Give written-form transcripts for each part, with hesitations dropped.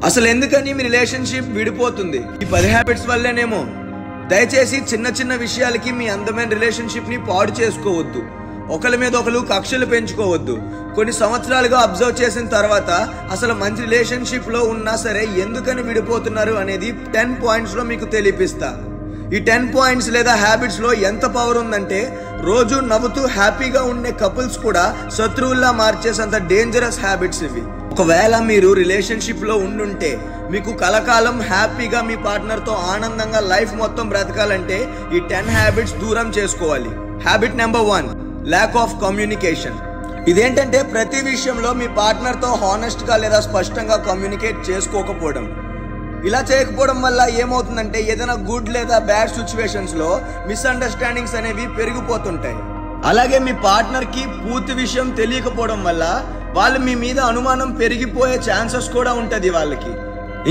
అసలు ఎందుకని మీ రిలేషన్షిప్ విడిపోతుంది? ఈ 10 హ్యాబిట్స్ వల్లేనేమో. దయచేసి చిన్న చిన్న విషయాలకి మీ అందమైన రిలేషన్షిప్ ని పాడు చేసుకోవద్దు. ఒకరి మీద ఒకరు కక్షలు పెంచుకోవద్దు. కొన్ని సంవత్సరాలుగా అబ్జర్వ్ చేసిన తర్వాత అసలు మంచి రిలేషన్షిప్ లో ఉన్నా సరే ఎందుకని విడిపోతున్నారు అనేది 10 పాయింట్స్ లో మీకు తెలిపిస్తా. ఈ 10 పాయింట్స్ లేదా హ్యాబిట్స్ లో ఎంత పవర్ ఉందంటే రోజు నవ్వుతూ హ్యాపీగా ఉండే కపుల్స్ కూడా శత్రువుల్లా మార్చేసంత డేంజరస్ హ్యాబిట్స్ ఇవి. ఒకవేళ మీరు రిలేషన్షిప్ లో ఉండుంటే మీకు కలకాలం హ్యాపీగా మీ పార్ట్నర్ తో ఆనందంగా లైఫ్ మొత్తం బ్రతకాలంటే ఈ 10 హ్యాబిట్స్ దూరం చేసుకోవాలి. Habit number 1, lack of communication. ఇదేంటంటే ప్రతి విషయంలో మీ పార్ట్నర్ తో హానెస్ట్ గా లేదా స్పష్టంగా కమ్యూనికేట్ చేసుకోకపోవడం. ఇలా చేయకపోవడం వల్ల ఏమవుతుందంటే ఏదైనా గుడ్ లేదా బ్యాడ్ సిచ్యువేషన్స్ లో మిస్అండర్స్టాండింగ్స్ అనేవి పెరిగిపోతుంటాయి. అలాగే మీ పార్ట్నర్ కి పూర్తి విషయం తెలియకపోవడం వల్ల వాళ్ళు మీ మీద అనుమానం పెరిగిపోయే ఛాన్సెస్ కూడా ఉంటది వాళ్ళకి.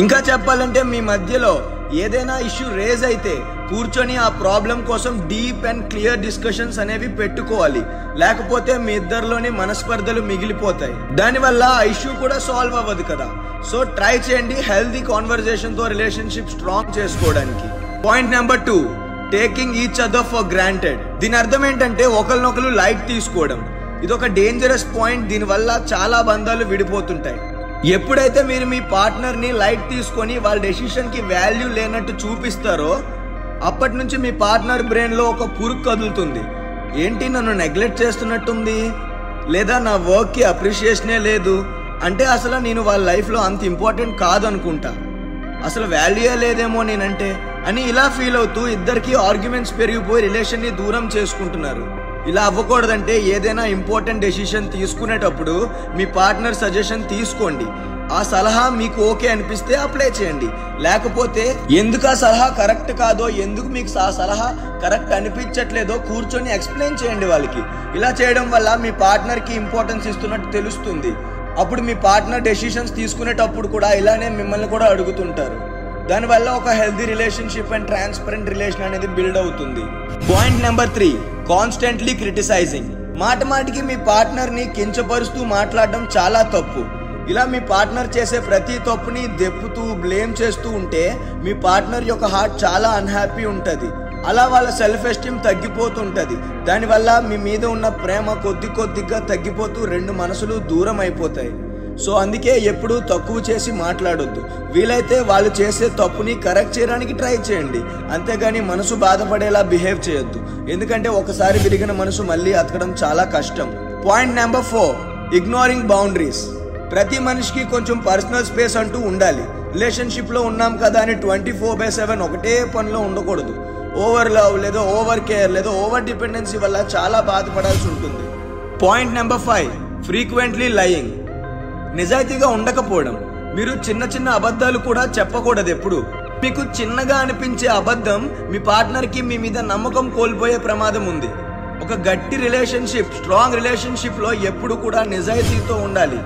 ఇంకా చెప్పాలంటే మీ మధ్యలో ఏదైనా ఇష్యూ రేజ్ అయితే కూర్చొని ఆ ప్రాబ్లం కోసం డీప్ అండ్ క్లియర్ డిస్కషన్స్ అనేవి పెట్టుకోవాలి. లేకపోతే మీ ఇద్దరిలోని మనస్పర్ధలు మిగిలిపోతాయి. దానివల్ల ఆ ఇష్యూ కూడా సాల్వ్ అవ్వదు కదా. సో ట్రై చేయండి హెల్దీ కాన్వర్జేషన్ తో రిలేషన్షిప్ స్ట్రాంగ్ చేసుకోవడానికి. Point number 2, taking each other for granted. దీని అర్థం ఏంటంటే ఒకరినొకరు లైట్ తీసుకోవడం. ఇది ఒక డేంజరస్ పాయింట్. దీనివల్ల చాలా బంధాలు విడిపోతుంటాయి. ఎప్పుడైతే మీరు మీ పార్ట్నర్ ని లైట్ తీసుకొని వాళ్ళ డెసిషన్ కి వాల్యూ లేనట్టు చూపిస్తారో అప్పటి నుంచి మీ పార్ట్నర్ బ్రెయిన్ లో ఒక పురుగు కదులుతుంది. ఏంటి నన్ను నెగ్లెక్ట్ చేస్తున్నట్టుంది, లేదా నా వర్క్ కి అప్రిషియేషనే లేదు అంటే అసలు నేను వాళ్ళ లైఫ్ లో అంత ఇంపార్టెంట్ కాదనుకుంటా, అసలు వాల్యూయే లేదేమో నేనంటే అని ఇలా ఫీల్ అవుతూ ఇద్దరికి ఆర్గ్యుమెంట్స్ పెరిగిపోయి రిలేషన్ ని దూరం చేసుకుంటున్నారు. ఇలా అవ్వకూడదంటే ఏదైనా ఇంపార్టెంట్ డెసిషన్ తీసుకునేటప్పుడు మీ పార్ట్నర్ సజెషన్ తీసుకోండి. ఆ సలహా మీకు ఓకే అనిపిస్తే అప్లై చేయండి. లేకపోతే ఎందుకు ఆ సలహా కరెక్ట్ కాదో, ఎందుకు మీకు ఆ సలహా కరెక్ట్ అనిపించట్లేదో కూర్చొని ఎక్స్ప్లెయిన్ చేయండి వాళ్ళకి. ఇలా చేయడం వల్ల మీ పార్ట్నర్ కి ఇంపార్టెన్స్ ఇస్తున్నట్టు తెలుస్తుంది. అప్పుడు మీ పార్ట్నర్ డెసిషన్స్ తీసుకునేటప్పుడు కూడా ఇలానే మిమ్మల్ని కూడా అడుగుతుంటారు. దానివల్ల ఒక healthy relationship and transparent relation అనేది బిల్డ్ అవుతుంది. Point number 3, constantly criticising. మాటికి మీ పార్ట్నర్ ని కించపరుస్తూ మాట్లాడడం చాలా తప్పు. ఇలా మీ పార్ట్నర్ చేసే ప్రతి తప్పుని దెప్పుతూ బ్లేమ్ చేస్తూ ఉంటే మీ పార్ట్నర్ యొక్క హార్ట్ చాలా అన్హ్యాపీ ఉంటది. అలా వాళ్ళ సెల్ఫ్ ఎస్టీమ్ తగ్గిపోతుంటది. దానివల్ల మీ మీద ఉన్న ప్రేమ కొద్దిగా తగ్గిపోతూ 2 మనసులు దూరం అయిపోతాయి. సో అందుకే ఎప్పుడూ తక్కువ చేసి మాట్లాడొద్దు. వీలైతే వాళ్ళు చేసే తప్పుని కరెక్ట్ చేయడానికి ట్రై చేయండి. అంతేగాని మనసు బాధపడేలా బిహేవ్ చేయొద్దు. ఎందుకంటే ఒకసారి విరిగిన మనసు మళ్ళీ అతకడం చాలా కష్టం. Point number 4, ignoring boundaries. ప్రతి మనిషికి కొంచెం పర్సనల్ స్పేస్ అంటూ ఉండాలి. రిలేషన్షిప్ లో ఉన్నాం కదా అని 24/7 ఒకటే పనిలో ఉండకూడదు. ఓవర్ లవ్ లేదా ఓవర్ కేర్ లేదా ఓవర్ డిపెండెన్సీ వల్ల చాలా బాధపడాల్సి ఉంటుంది. Point number 5, frequently lying. నిజాయితీగా ఉండకపోవడం. మీరు చిన్న అబద్ధాలు కూడా చెప్పకూడదు. ఎప్పుడు మీకు చిన్నగా అనిపించే అబద్ధం మీ పార్ట్నర్ కి మీ మీద నమ్మకం కోల్పోయే ప్రమాదం ఉంది. ఒక గట్టి రిలేషన్షిప్, స్ట్రాంగ్ రిలేషన్షిప్ లో ఎప్పుడు కూడా నిజాయితీతో ఉండాలి.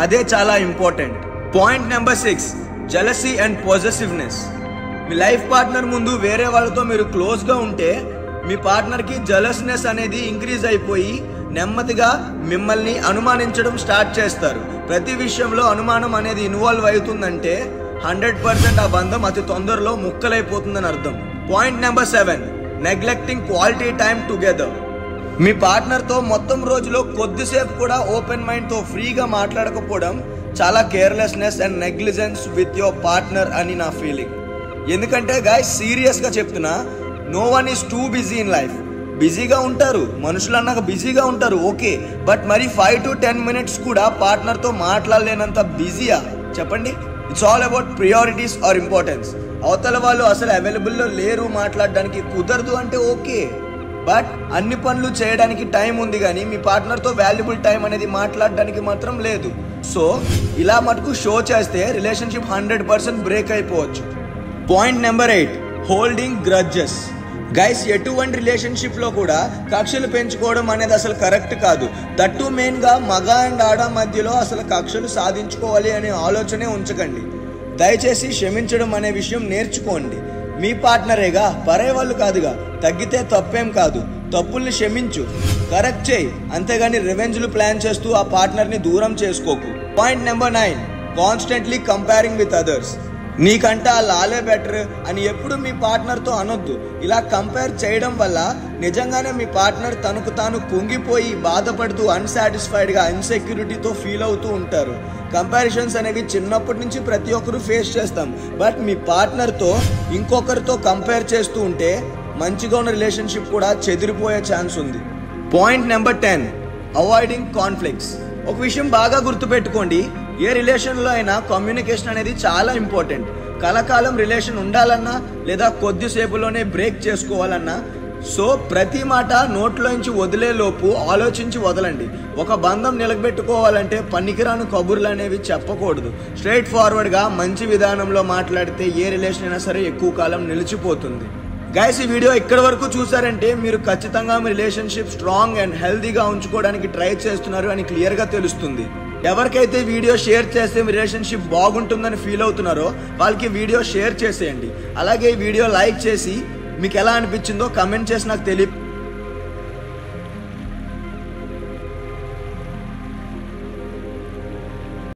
అదే చాలా important. Point number 6, jealousy and possessiveness. Me life partner ముందు వేరే వాళ్ళతో మీరు క్లోజ్ గా ఉంటే మీ పార్ట్నర్ కి జెలస్నెస్ అనేది ఇంక్రీజ్ అయిపోయి నెమ్మదిగా మిమ్మల్ని అనుమానించడం స్టార్ట్ చేస్తారు. ప్రతి విషయంలో అనుమానం అనేది ఇన్వాల్వ్ అవుతుందంటే 100% ఆ బంధం అతి తొందరలో ముక్కలైపోతుందని అర్థం. Point number 7, neglecting quality time together. మీ పార్ట్నర్ తో మొత్తం రోజులో కొద్దిసేపు కూడా ఓపెన్ మైండ్ తో ఫ్రీగా మాట్లాడకపోవడం చాలా carelessness and negligence with your partner అని నా ఫీలింగ్. ఎందుకంటే గైస్ సీరియస్ గా చెప్తున్నా, no one is too busy in life. బిజీగా ఉంటారు, మనుషులు అన్నాక బిజీగా ఉంటారు ఓకే, బట్ మరి 5 to 10 minutes కూడా పార్ట్నర్ తో మాట్లాడలేనంత బిజీయా చెప్పండి? It's all about priorities or importance. అవతల వాళ్ళు అసలు అవైలబుల్లో లేరు, మాట్లాడడానికి కుదరదు అంటే ఓకే, బట్ అన్ని పనులు చేయడానికి టైం ఉంది కానీ మీ పార్ట్నర్ తో వాల్యుబుల్ టైం అనేది మాట్లాడడానికి మాత్రం లేదు. సో ఇలా మటుకు షో చేస్తే రిలేషన్షిప్ 100% బ్రేక్ అయిపోవచ్చు. Point number 8, holding grudges. Guys ఎటువంటి రిలేషన్షిప్ లో కూడా కక్షలు పెంచుకోవడం అనేది అసలు కరెక్ట్ కాదు. దట్టు మెయిన్ గా మగ అండ్ ఆడ మధ్యలో అసలు కక్షలు సాధించుకోవాలి అనే ఆలోచనే ఉంచకండి. దయచేసి క్షమించడం అనే విషయం నేర్చుకోండి. మీ పార్ట్నరేగా, పరే వాళ్ళు కాదుగా. తగ్గితే తప్పేం కాదు, తప్పుల్ని క్షమించు, కరెక్ట్ చేయి, అంతేగాని రివెంజ్లు ప్లాన్ చేస్తూ ఆ పార్ట్నర్ ని దూరం చేసుకోకు. Point number 9, constantly comparing with others. నీకంటే ఆ లాలే బెటర్ అని ఎప్పుడు మీ పార్ట్నర్తో అనొద్దు. ఇలా కంపేర్ చేయడం వల్ల నిజంగానే మీ పార్ట్నర్ తనకు తాను కుంగిపోయి బాధపడుతూ అన్సాటిస్ఫైడ్గా ఇన్సెక్యూరిటీతో ఫీల్ అవుతూ ఉంటారు. కంపారిజన్స్ అనేవి చిన్నప్పటి నుంచి ప్రతి ఒక్కరూ ఫేస్ చేస్తాం. బట్ మీ పార్ట్నర్తో ఇంకొకరితో కంపేర్ చేస్తూ ఉంటే మంచిగా ఉన్న రిలేషన్షిప్ కూడా చెదిరిపోయే ఛాన్స్ ఉంది. Point number 10, avoiding conflicts. ఒక విషయం బాగా గుర్తుపెట్టుకోండి, ఏ రిలేషన్లో అయినా కమ్యూనికేషన్ అనేది చాలా ఇంపార్టెంట్. కలకాలం రిలేషన్ ఉండాలన్నా లేదా కొద్దిసేపులోనే బ్రేక్ చేసుకోవాలన్నా సో ప్రతి మాట నోట్లోంచి వదిలేలోపు ఆలోచించి వదలండి. ఒక బంధం నిలబెట్టుకోవాలంటే పనికిరాని కబుర్లు అనేవి చెప్పకూడదు. స్ట్రైట్ ఫార్వర్డ్గా మంచి విధానంలో మాట్లాడితే ఏ రిలేషన్ అయినా సరే ఎక్కువ కాలం నిలిచిపోతుంది. గైస్, ఈ వీడియో ఇక్కడి వరకు చూసారంటే మీరు ఖచ్చితంగా మీ రిలేషన్షిప్ స్ట్రాంగ్ అండ్ హెల్తీగా ఉంచుకోవడానికి ట్రై చేస్తున్నారు అని క్లియర్గా తెలుస్తుంది. ఎవరికైతే వీడియో షేర్ చేస్తే మీ రిలేషన్షిప్ బాగుంటుందని ఫీల్ అవుతున్నారో వాళ్ళకి వీడియో షేర్ చేసేయండి. అలాగే ఈ వీడియో లైక్ చేసి మీకు ఎలా అనిపించిందో కమెంట్ చేసి నాకు